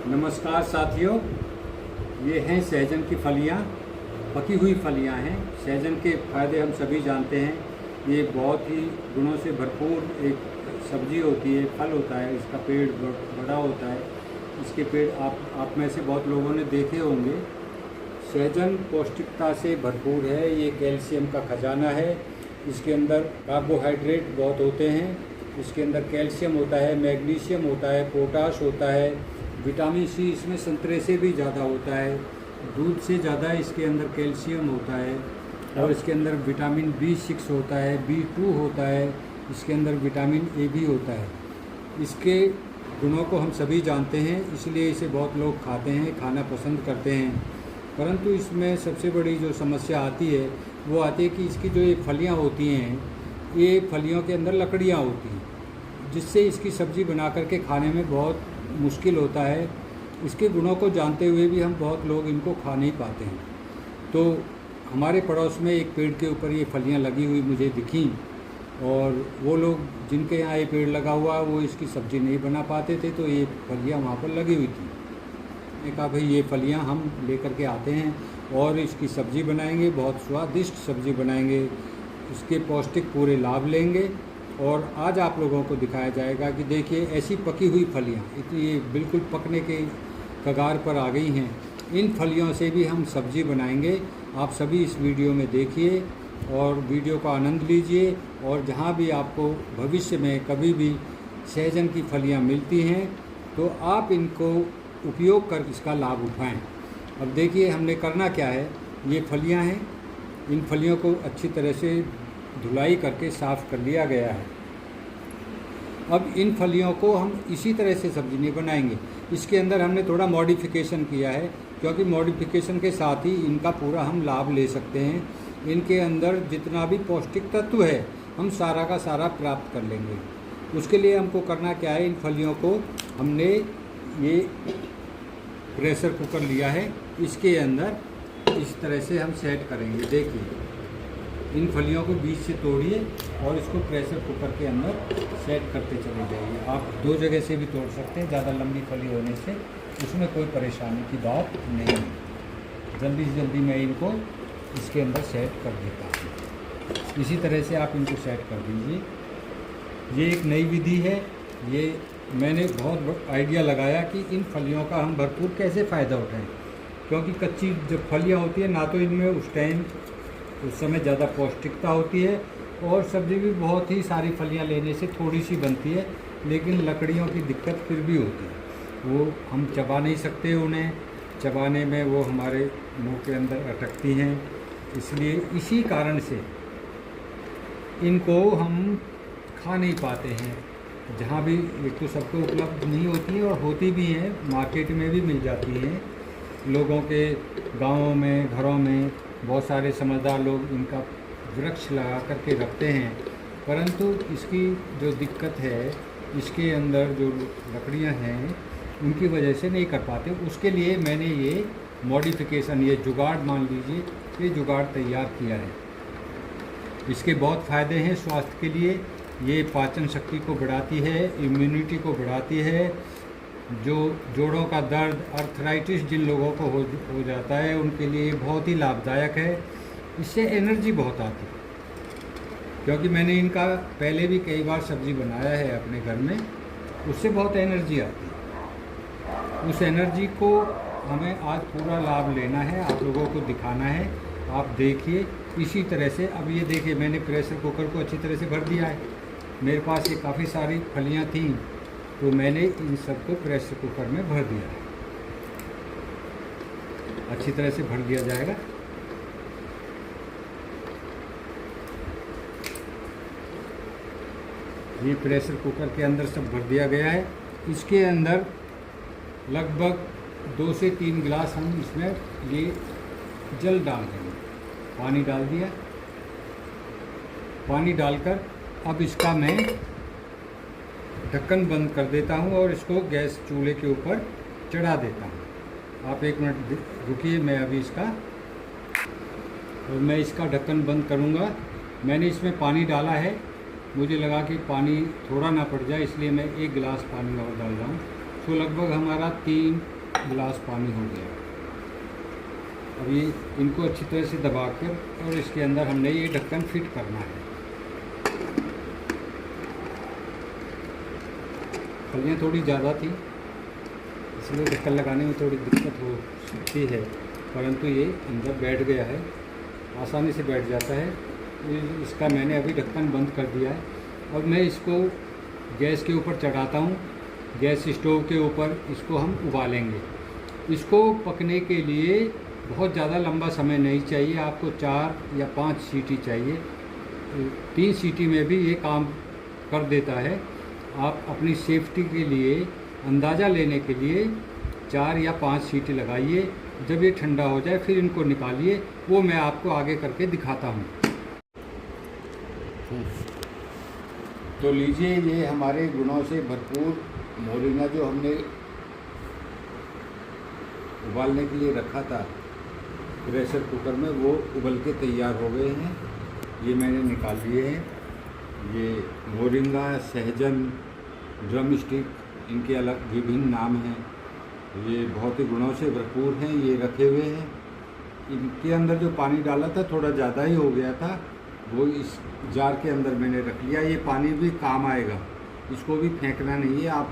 नमस्कार साथियों, ये हैं सहजन की फलियाँ, पकी हुई फलियाँ हैं। सहजन के फ़ायदे हम सभी जानते हैं। ये बहुत ही गुणों से भरपूर एक सब्जी होती है, फल होता है। इसका पेड़ बड़ा होता है। इसके पेड़ आप में से बहुत लोगों ने देखे होंगे। सहजन पौष्टिकता से भरपूर है। ये कैल्शियम का खजाना है। इसके अंदर कार्बोहाइड्रेट बहुत होते हैं। इसके अंदर कैल्शियम होता है, मैग्नीशियम होता है, पोटाश होता है, विटामिन सी इसमें संतरे से भी ज़्यादा होता है, दूध से ज़्यादा इसके अंदर कैल्शियम होता है। और इसके अंदर विटामिन B6 होता है, B2 होता है, इसके अंदर विटामिन ए भी होता है। इसके गुणों को हम सभी जानते हैं, इसलिए इसे बहुत लोग खाते हैं, खाना पसंद करते हैं। परंतु इसमें सबसे बड़ी जो समस्या आती है वो आती है कि इसकी जो ये फलियाँ होती हैं, ये फलियों के अंदर लकड़ियाँ होती हैं, जिससे इसकी सब्ज़ी बना करके खाने में बहुत मुश्किल होता है। इसके गुणों को जानते हुए भी हम बहुत लोग इनको खा नहीं पाते हैं। तो हमारे पड़ोस में एक पेड़ के ऊपर ये फलियाँ लगी हुई मुझे दिखी, और वो लोग जिनके यहाँ ये पेड़ लगा हुआ वो इसकी सब्ज़ी नहीं बना पाते थे, तो ये फलियाँ वहाँ पर लगी हुई थी। मैंने कहा भाई ये फलियाँ हम लेकर के आते हैं और इसकी सब्ज़ी बनाएंगे, बहुत स्वादिष्ट सब्ज़ी बनाएंगे, इसके पौष्टिक पूरे लाभ लेंगे। और आज आप लोगों को दिखाया जाएगा कि देखिए ऐसी पकी हुई फलियाँ, इतनी ये बिल्कुल पकने के कगार पर आ गई हैं। इन फलियों से भी हम सब्ज़ी बनाएंगे। आप सभी इस वीडियो में देखिए और वीडियो का आनंद लीजिए। और जहाँ भी आपको भविष्य में कभी भी सहजन की फलियाँ मिलती हैं तो आप इनको उपयोग कर इसका लाभ उठाएं। अब देखिए हमने करना क्या है। ये फलियाँ हैं, इन फलियों को अच्छी तरह से धुलाई करके साफ़ कर लिया गया है। अब इन फलियों को हम इसी तरह से सब्ज़ी नहीं बनाएंगे। इसके अंदर हमने थोड़ा मॉडिफिकेशन किया है, क्योंकि मॉडिफिकेशन के साथ ही इनका पूरा हम लाभ ले सकते हैं। इनके अंदर जितना भी पौष्टिक तत्व है हम सारा का सारा प्राप्त कर लेंगे। उसके लिए हमको करना क्या है, इन फलियों को हमने ये प्रेशर कुकर लिया है, इसके अंदर इस तरह से हम सेट करेंगे। देखिए इन फलियों को बीच से तोड़िए और इसको प्रेशर कुकर के अंदर सेट करते चले जाइए। आप दो जगह से भी तोड़ सकते हैं, ज़्यादा लंबी फली होने से उसमें कोई परेशानी की बात नहीं है। जल्दी से जल्दी मैं इनको इसके अंदर सेट कर देता हूँ। इसी तरह से आप इनको सेट कर दीजिए। ये एक नई विधि है। ये मैंने बहुत आइडिया लगाया कि इन फलियों का हम भरपूर कैसे फ़ायदा उठाएं, क्योंकि कच्ची जब फलियाँ होती है ना तो इनमें उस समय ज़्यादा पौष्टिकता होती है, और सब्ज़ी भी बहुत ही सारी फलियाँ लेने से थोड़ी सी बनती है, लेकिन लकड़ियों की दिक्कत फिर भी होती है। वो हम चबा नहीं सकते, उन्हें चबाने में वो हमारे मुंह के अंदर अटकती हैं। इसलिए इसी कारण से इनको हम खा नहीं पाते हैं। जहाँ भी एक तो सबको उपलब्ध नहीं होती है, और होती भी हैं, मार्केट में भी मिल जाती हैं। लोगों के गाँवों में, घरों में बहुत सारे समझदार लोग इनका वृक्ष लगा करके रखते हैं, परंतु इसकी जो दिक्कत है, इसके अंदर जो लकड़ियां हैं उनकी वजह से नहीं कर पाते। उसके लिए मैंने ये मॉडिफिकेशन, ये जुगाड़ मान लीजिए, ये जुगाड़ तैयार किया है। इसके बहुत फ़ायदे हैं स्वास्थ्य के लिए। ये पाचन शक्ति को बढ़ाती है, इम्यूनिटी को बढ़ाती है। जो जोड़ों का दर्द, अर्थराइटिस जिन लोगों को हो जाता है, उनके लिए बहुत ही लाभदायक है। इससे एनर्जी बहुत आती है, क्योंकि मैंने इनका पहले भी कई बार सब्ज़ी बनाया है अपने घर में, उससे बहुत एनर्जी आती है। उस एनर्जी को हमें आज पूरा लाभ लेना है, आप लोगों को दिखाना है। आप देखिए इसी तरह से। अब ये देखिए मैंने प्रेशर कुकर को अच्छी तरह से भर दिया है। मेरे पास ये काफ़ी सारी फलियाँ थीं, तो मैंने इन सबको प्रेशर कुकर में भर दिया है। अच्छी तरह से भर दिया जाएगा। ये प्रेशर कुकर के अंदर सब भर दिया गया है। इसके अंदर लगभग 2 से 3 गिलास हम इसमें ये जल डाल देंगे। पानी डाल दिया। पानी डालकर अब इसका मैं ढक्कन बंद कर देता हूँ और इसको गैस चूल्हे के ऊपर चढ़ा देता हूँ। आप 1 मिनट रुकिए, मैं अभी इसका ढक्कन बंद करूँगा। मैंने इसमें पानी डाला है, मुझे लगा कि पानी थोड़ा ना पड़ जाए, इसलिए मैं 1 गिलास पानी और डाल रहा हूँ। तो लगभग हमारा 3 गिलास पानी हो गया। अब ये इनको अच्छी तरह से दबाकर और इसके अंदर हमने ये ढक्कन फिट करना है। फलियाँ थोड़ी ज़्यादा थी इसलिए ढक्कन लगाने में थोड़ी दिक्कत हो सकती है, परंतु ये अंदर बैठ गया है, आसानी से बैठ जाता है। इसका मैंने अभी ढक्कन बंद कर दिया है। अब मैं इसको गैस के ऊपर चढ़ाता हूँ, गैस स्टोव के ऊपर इसको हम उबालेंगे। इसको पकने के लिए बहुत ज़्यादा लंबा समय नहीं चाहिए, आपको 4 या 5 सीटी चाहिए। 3 सीटी में भी ये काम कर देता है। आप अपनी सेफ्टी के लिए अंदाज़ा लेने के लिए 4 या 5 सीटी लगाइए। जब ये ठंडा हो जाए फिर इनको निकालिए, वो मैं आपको आगे करके दिखाता हूँ। तो लीजिए, ये हमारे गुणों से भरपूर मोरिंगा जो हमने उबालने के लिए रखा था प्रेशर कुकर में, वो उबल के तैयार हो गए हैं। ये मैंने निकाल लिए हैं। ये मोरिंगा, सहजन, ड्रम स्टिक, इनके अलग विभिन्न नाम हैं। ये बहुत ही गुणों से भरपूर हैं। ये रखे हुए हैं। इनके अंदर जो पानी डाला था थोड़ा ज़्यादा ही हो गया था, वो इस जार के अंदर मैंने रख लिया। ये पानी भी काम आएगा, इसको भी फेंकना नहीं है। आप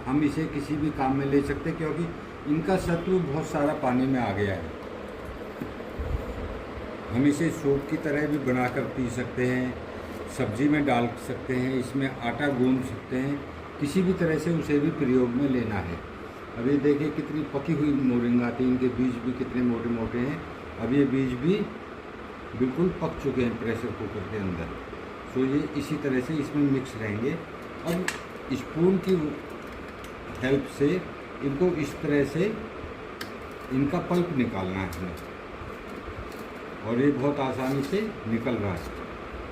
हम इसे किसी भी काम में ले सकते, क्योंकि इनका सत्व बहुत सारा पानी में आ गया है। हम इसे सूप की तरह भी बनाकर पी सकते हैं, सब्जी में डाल सकते हैं, इसमें आटा गूंद सकते हैं, किसी भी तरह से उसे भी प्रयोग में लेना है। अब ये देखिए कितनी पकी हुई मोरिंगा थी, इनके बीज भी कितने मोटे मोटे हैं। अब ये बीज भी बिल्कुल पक चुके हैं प्रेशर कुकर के अंदर। सो ये इसी तरह से इसमें मिक्स रहेंगे। अब स्पून की हेल्प से इनको इस तरह से इनका पल्प निकालना है हमें, और ये बहुत आसानी से निकल रहा है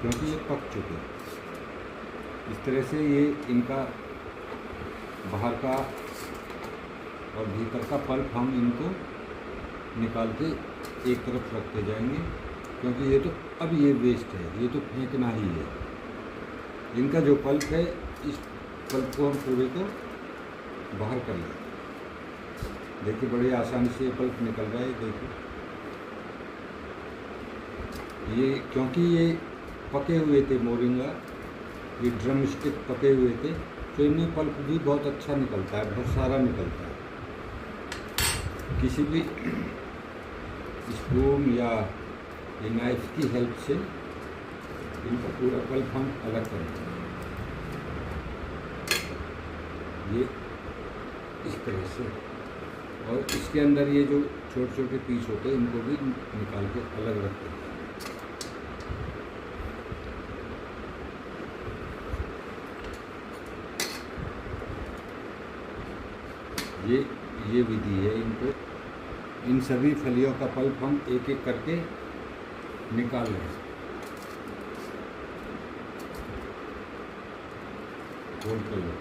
क्योंकि ये पक चुके हैं। इस तरह से ये इनका बाहर का और भीतर का पल्प हम इनको निकाल के एक तरफ रखते जाएंगे, क्योंकि ये तो अब ये वेस्ट है, ये तो फेंकना ही है। इनका जो पल्प है, इस पल्प को हम पूरे को बाहर कर लें। देखिए बड़ी आसानी से ये पल्प निकल रहा है। देखिए ये क्योंकि ये पके हुए थे मोरिंगा, ये ड्रम स्टिक पके हुए थे, तो इनमें पल्प भी बहुत अच्छा निकलता है, बहुत सारा निकलता है। किसी भी स्पून या ये नाइफ की हेल्प से इनका पूरा पल्प हम अलग करेंगे। ये इस तरह से, और इसके अंदर ये जो छोटे छोटे पीस होते हैं इनको भी निकाल के अलग रखते हैं। ये विधि है। इनको इन सभी फलियों का पल्प हम एक एक करके निकाल लें। होल्ड कर लो।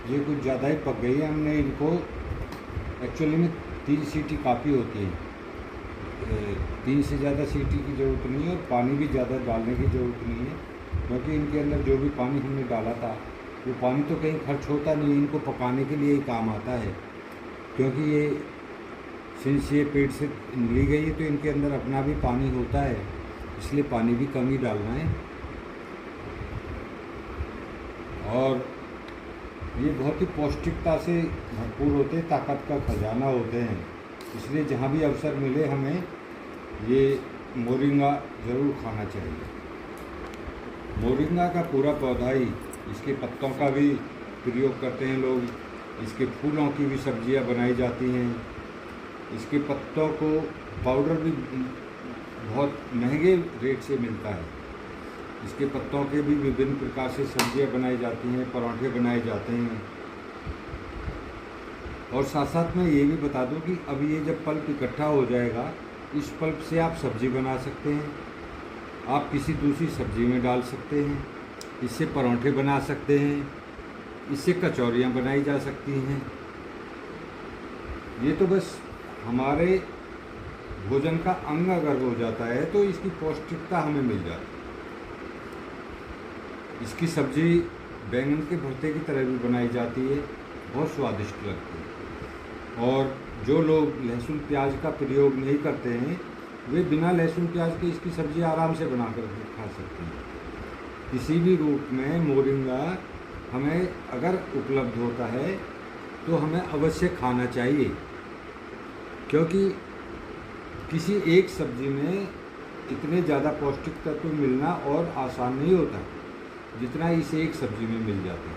ये कुछ ज़्यादा ही पक गई है। हमने इनको एक्चुअली में 3 सीटी काफ़ी होती है, 3 से ज़्यादा सीटी की ज़रूरत नहीं है, और पानी भी ज़्यादा डालने की ज़रूरत नहीं है, क्योंकि इनके अंदर जो भी पानी हमने डाला था वो पानी तो कहीं खर्च होता नहीं, इनको पकाने के लिए ही काम आता है। क्योंकि ये सिंस ये पेट से ली गई है तो इनके अंदर अपना भी पानी होता है, इसलिए पानी भी कम ही डालना है। और ये बहुत ही पौष्टिकता से भरपूर होते हैं, ताकत का खजाना होते हैं, इसलिए जहाँ भी अवसर मिले हमें ये मोरिंगा ज़रूर खाना चाहिए। मोरिंगा का पूरा पौधा ही, इसके पत्तों का भी प्रयोग करते हैं लोग, इसके फूलों की भी सब्जियां बनाई जाती हैं। इसके पत्तों को पाउडर भी बहुत महंगे रेट से मिलता है। इसके पत्तों के भी विभिन्न प्रकार से सब्जियां बनाई जाती हैं, पराठे बनाए जाते हैं। और साथ साथ मैं ये भी बता दूं कि अब ये जब पल्प इकट्ठा हो जाएगा, इस पल्प से आप सब्ज़ी बना सकते हैं, आप किसी दूसरी सब्ज़ी में डाल सकते हैं, इससे पराठे बना सकते हैं, इससे कचौरियाँ बनाई जा सकती हैं। ये तो बस हमारे भोजन का अंग अगर हो जाता है तो इसकी पौष्टिकता हमें मिल जाती है। इसकी सब्जी बैंगन के भरते की तरह भी बनाई जाती है, बहुत स्वादिष्ट लगती है। और जो लोग लहसुन प्याज का प्रयोग नहीं करते हैं वे बिना लहसुन प्याज के इसकी सब्जी आराम से बना कर खा सकते हैं। किसी भी रूप में मोरिंगा हमें अगर उपलब्ध होता है तो हमें अवश्य खाना चाहिए, क्योंकि किसी एक सब्जी में इतने ज़्यादा पौष्टिक तत्व मिलना और आसान नहीं होता जितना इस एक सब्जी में मिल जाता है।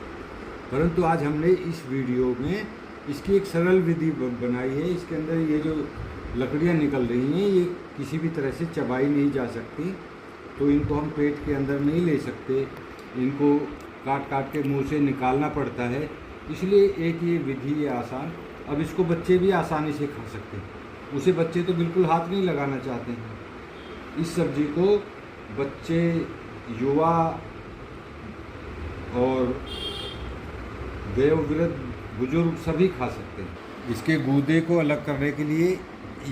परंतु आज हमने इस वीडियो में इसकी एक सरल विधि बनाई है। इसके अंदर ये जो लकड़ियाँ निकल रही हैं ये किसी भी तरह से चबाई नहीं जा सकती, तो इनको हम पेट के अंदर नहीं ले सकते, इनको काट काट के मुंह से निकालना पड़ता है। इसलिए एक ये विधि है आसान। अब इसको बच्चे भी आसानी से खा सकते हैं। उसे बच्चे तो बिल्कुल हाथ नहीं लगाना चाहते हैं। इस सब्जी को बच्चे, युवा और वयोवृद्ध, बुजुर्ग सभी खा सकते हैं। इसके गूदे को अलग करने के लिए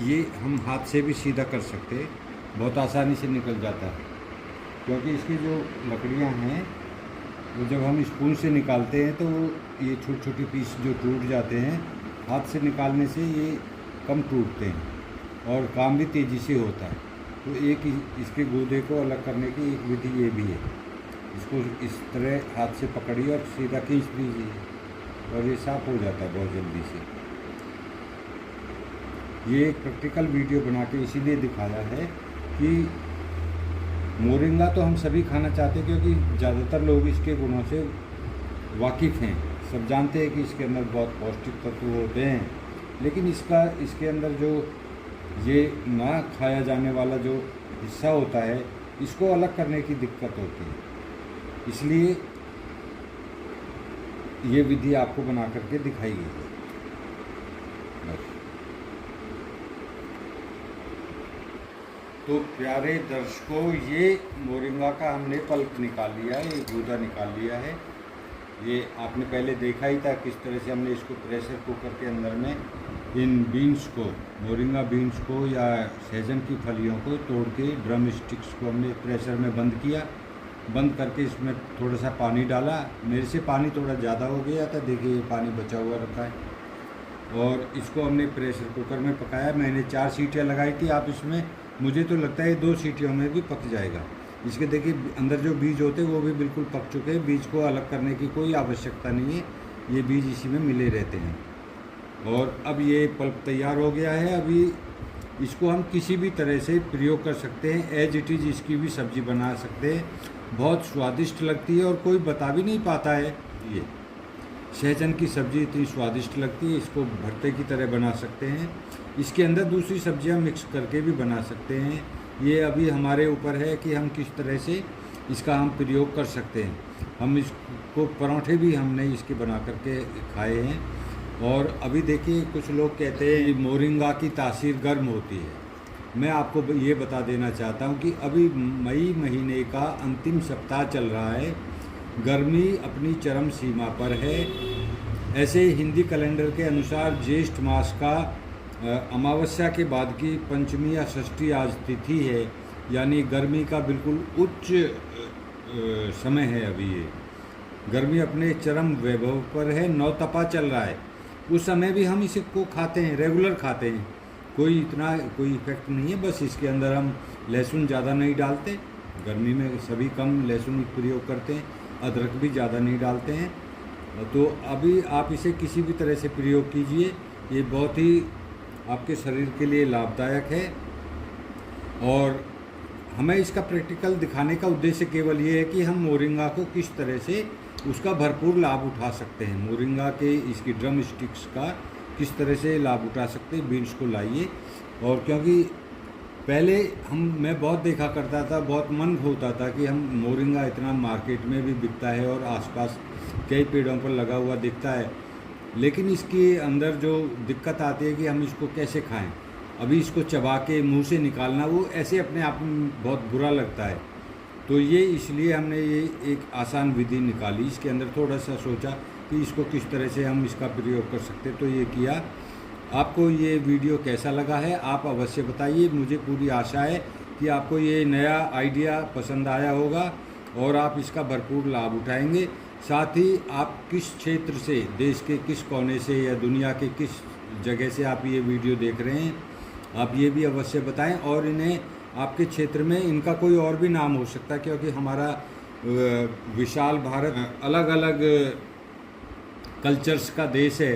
ये हम हाथ से भी सीधा कर सकते हैं, बहुत आसानी से निकल जाता है, क्योंकि इसकी जो लकड़ियां हैं वो जब हम स्पून से निकालते हैं तो ये छोटी छोटी पीस जो टूट जाते हैं, हाथ से निकालने से ये कम टूटते हैं और काम भी तेज़ी से होता है। तो एक इसके गूदे को अलग करने की एक विधि ये भी है। इसको इस तरह हाथ से पकड़िए और सीधा खींच दीजिए और ये साफ हो जाता है बहुत जल्दी से। ये एक प्रैक्टिकल वीडियो बना के इसीलिए दिखाया है कि मोरिंगा तो हम सभी खाना चाहते हैं, क्योंकि ज़्यादातर लोग इसके गुणों से वाकिफ़ हैं। सब जानते हैं कि इसके अंदर बहुत पौष्टिक तत्व होते हैं, लेकिन इसके अंदर जो ये ना खाया जाने वाला जो हिस्सा होता है इसको अलग करने की दिक्कत होती है। इसलिए ये विधि आपको बना करके दिखाई गई है। बस। तो प्यारे दर्शकों, ये मोरिंगा का हमने पल्प निकाल लिया है, ये गूदा निकाल लिया है। ये आपने पहले देखा ही था किस तरह से हमने इसको प्रेशर कुकर के अंदर में इन बीन्स को, मोरिंगा बीन्स को या सहजन की फलियों को तोड़ के ड्रम स्टिक्स को हमने प्रेशर में बंद किया। बंद करके इसमें थोड़ा सा पानी डाला। मेरे से पानी थोड़ा ज़्यादा हो गया था, देखिए ये पानी बचा हुआ रखा है। और इसको हमने प्रेशर कुकर में पकाया। मैंने 4 सीटियाँ लगाई थी। आप इसमें, मुझे तो लगता है 2 सीटियों में भी पक जाएगा। इसके देखिए अंदर जो बीज होते हैं वो भी बिल्कुल पक चुके हैं। बीज को अलग करने की कोई आवश्यकता नहीं है, ये बीज इसी में मिले रहते हैं। और अब ये पल्प तैयार हो गया है। अभी इसको हम किसी भी तरह से प्रयोग कर सकते हैं। एज इट इज़ इसकी भी सब्ज़ी बना सकते हैं, बहुत स्वादिष्ट लगती है और कोई बता भी नहीं पाता है। ये सहजन की सब्ज़ी इतनी स्वादिष्ट लगती है, इसको भरते की तरह बना सकते हैं। इसके अंदर दूसरी सब्जियां मिक्स करके भी बना सकते हैं। ये अभी हमारे ऊपर है कि हम किस तरह से इसका हम प्रयोग कर सकते हैं। हम इसको पराठे भी हमने इसके बना करके खाए हैं। और अभी देखिए कुछ लोग कहते हैं मोरिंगा की तासीर गर्म होती है। मैं आपको ये बता देना चाहता हूँ कि अभी मई महीने का अंतिम सप्ताह चल रहा है, गर्मी अपनी चरम सीमा पर है। ऐसे हिंदी कैलेंडर के अनुसार ज्येष्ठ मास का अमावस्या के बाद की पंचमी या षष्ठी आज तिथि है, यानी गर्मी का बिल्कुल उच्च समय है। अभी ये गर्मी अपने चरम वैभव पर है, नौतपा चल रहा है। उस समय भी हम इसको खाते हैं, रेगुलर खाते हैं, कोई इफेक्ट नहीं है। बस इसके अंदर हम लहसुन ज़्यादा नहीं डालते, गर्मी में सभी कम लहसुन प्रयोग करते हैं, अदरक भी ज़्यादा नहीं डालते हैं। तो अभी आप इसे किसी भी तरह से प्रयोग कीजिए, ये बहुत ही आपके शरीर के लिए लाभदायक है। और हमें इसका प्रैक्टिकल दिखाने का उद्देश्य केवल ये है कि हम मोरिंगा को किस तरह से उसका भरपूर लाभ उठा सकते हैं। मोरिंगा के इसकी ड्रम स्टिक्स का किस तरह से लाभ उठा सकते हैं। बीन्स को लाइए। और क्योंकि पहले मैं बहुत देखा करता था, बहुत मन होता था कि हम मोरिंगा इतना मार्केट में भी बिकता है और आसपास कई पेड़ों पर लगा हुआ दिखता है, लेकिन इसके अंदर जो दिक्कत आती है कि हम इसको कैसे खाएं। अभी इसको चबा के मुंह से निकालना वो ऐसे अपने आप में बहुत बुरा लगता है। तो ये इसलिए हमने ये एक आसान विधि निकाली। इसके अंदर थोड़ा सा सोचा कि इसको किस तरह से हम इसका प्रयोग कर सकते, तो ये किया। आपको ये वीडियो कैसा लगा है आप अवश्य बताइए। मुझे पूरी आशा है कि आपको ये नया आइडिया पसंद आया होगा और आप इसका भरपूर लाभ उठाएंगे। साथ ही आप किस क्षेत्र से, देश के किस कोने से या दुनिया के किस जगह से आप ये वीडियो देख रहे हैं, आप ये भी अवश्य बताएं। और इन्हें आपके क्षेत्र में इनका कोई और भी नाम हो सकता है, क्योंकि हमारा विशाल भारत अलग अलग कल्चर्स का देश है।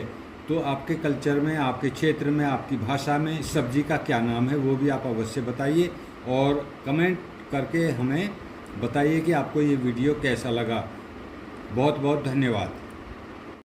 तो आपके कल्चर में, आपके क्षेत्र में, आपकी भाषा में सब्जी का क्या नाम है वो भी आप अवश्य बताइए और कमेंट करके हमें बताइए कि आपको ये वीडियो कैसा लगा। बहुत बहुत धन्यवाद।